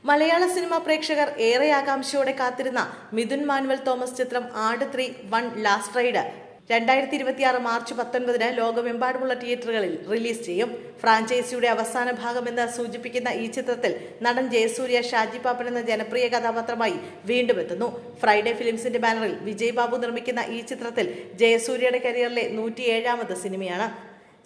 മലയാള cinema പ്രേക്ഷകർ ഏറെ ആകാംക്ഷയോടെ കാത്തിരുന്ന മിഥുൻ മാനുവൽ തോമസ് ചിത്രം ആട് 3 1 ലാസ്റ്റ് റൈഡ് 2026 മാർച്ച് 19 ലോകമെമ്പാടുമുള്ള തിയേറ്ററുകളിൽ റിലീസ് ചെയ്യും. ഫ്രാഞ്ചൈസിയുടെ അവസാന ഭാഗമെന്ന് സൂചിപ്പിക്കുന്ന ഈ ചിത്രത്തിൽ നടൻ ജയസൂര്യ ഷാജി പാപ്പൻ എന്ന ജനപ്രിയ കഥാപാത്രമായി വീണ്ടും എത്തുന്നു. ഫ്രൈഡേ ഫിലിംസിന്റെ ബാനറിൽ വിജയ് ബാബു നിർമ്മിക്കുന്ന ഈ ചിത്രത്തിൽ ജയസൂര്യയുടെ കരിയറിലെ 107ാമത് സിനിമയാണ്.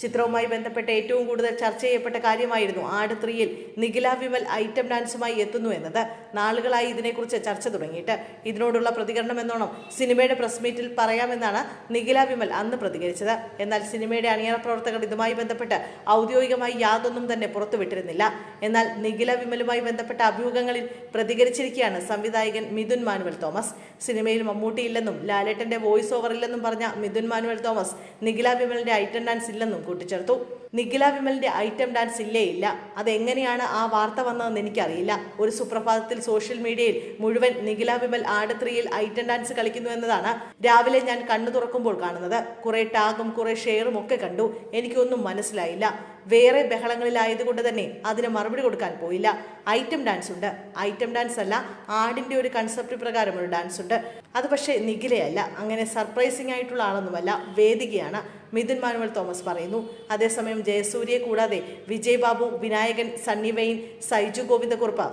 ചിത്രവുമായി ബന്ധപ്പെട്ട് ഏറ്റവും കൂടുതൽ ചർച്ച ചെയ്യപ്പെട്ട കാര്യമായിരുന്നു ആട് 3-ൽ നിഖില വിമൽ ഐറ്റം ഡാൻസുമായി എത്തുന്നു എന്നത്. നാളുകളായി ഇതിനെക്കുറിച്ച് ചർച്ച തുടങ്ങിയിട്ട്. ഇതിനോടുള്ള പ്രതികരണം എന്നോണം സിനിമയുടെ പ്രസ് മീറ്റിൽ പറയാമെന്നാണ് നിഖില വിമൽ അന്ന് പ്രതികരിച്ചത്. എന്നാൽ സിനിമയുടെ അണിയറ പ്രവർത്തകർ ഇതുമായി ബന്ധപ്പെട്ട് ഔദ്യോഗികമായി യാതൊന്നും തന്നെ പുറത്തുവിട്ടിരുന്നില്ല. എന്നാൽ നിഖില വിമലുമായി ബന്ധപ്പെട്ട അഭ്യൂഹങ്ങളിൽ പ്രതികരിച്ചിരിക്കുകയാണ് സംവിധായകൻ മിഥുൻ മാനുവൽ തോമസ്. സിനിമയിൽ മമ്മൂട്ടിയില്ലെന്നും ലാലേട്ടന്റെ വോയിസ് ഓവർ ഇല്ലെന്നും പറഞ്ഞ മിഥുൻ മാനുവൽ തോമസ് നിഖില വിമലിന്റെ ഐറ്റം ഡാൻസ് ഇല്ലെന്നും കൂട്ടിച്ചേർത്തു. നിഖില വിമലിന്റെ ഐറ്റം ഡാൻസ് ഇല്ല. അതെങ്ങനെയാണ് ആ വാർത്ത വന്നതെന്ന് എനിക്കറിയില്ല. ഒരു സുപ്രഭാതത്തിൽ സോഷ്യൽ മീഡിയയിൽ മുഴുവൻ നിഖില വിമൽ ആട് 3-ൽ ഐറ്റം ഡാൻസ് കളിക്കുന്നു എന്നതാണ് രാവിലെ ഞാൻ കണ്ണു തുറക്കുമ്പോൾ കാണുന്നത്. കുറെ ടാഗും കുറെ ഷെയറും ഒക്കെ കണ്ടു. എനിക്കൊന്നും മനസ്സിലായില്ല. വേറെ ബഹളങ്ങളിലായതുകൊണ്ട് തന്നെ അതിന് മറുപടി കൊടുക്കാൻ പോയില്ല. ഐറ്റം ഡാൻസ് ഉണ്ട്. ഐറ്റം ഡാൻസ് അല്ല, ആടിന്റെ ഒരു കൺസെപ്റ്റ് പ്രകാരം ഒരു ഡാൻസ് ഉണ്ട്. അത് പക്ഷേ നിഖിലയല്ല. അങ്ങനെ സർപ്രൈസിംഗ് ആയിട്ടുള്ള ആളൊന്നുമല്ല, വേദികയാണ് മിഥുൻ മാനുവൽ തോമസ് പറയുന്നു. അതേസമയം ജയസൂര്യയെ കൂടാതെ വിജയ് ബാബു, വിനായകൻ, സണ്ണി വെയിൻ, സൈജു ഗോവിന്ദക്കുറുപ്പ്,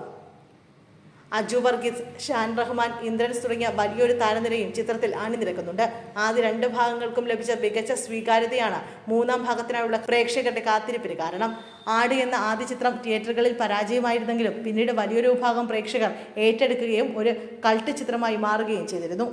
അജു വർഗീസ്, ഷാൻ റഹ്മാൻ, ഇന്ദ്രൻസ് തുടങ്ങിയ വലിയൊരു താരനിരയും ചിത്രത്തിൽ അണിനിരക്കുന്നുണ്ട്. ആദ്യ 2 ഭാഗങ്ങൾക്കും ലഭിച്ച മികച്ച സ്വീകാര്യതയാണ് 3ാം ഭാഗത്തിനായുള്ള പ്രേക്ഷകരുടെ കാത്തിരിപ്പിന് കാരണം. ആട് എന്ന ആദ്യ ചിത്രം തിയേറ്ററുകളിൽ പരാജയമായിരുന്നെങ്കിലും പിന്നീട് വലിയൊരു വിഭാഗം പ്രേക്ഷകർ ഏറ്റെടുക്കുകയും ഒരു കൾട്ട് ചിത്രമായി മാറുകയും ചെയ്തിരുന്നു.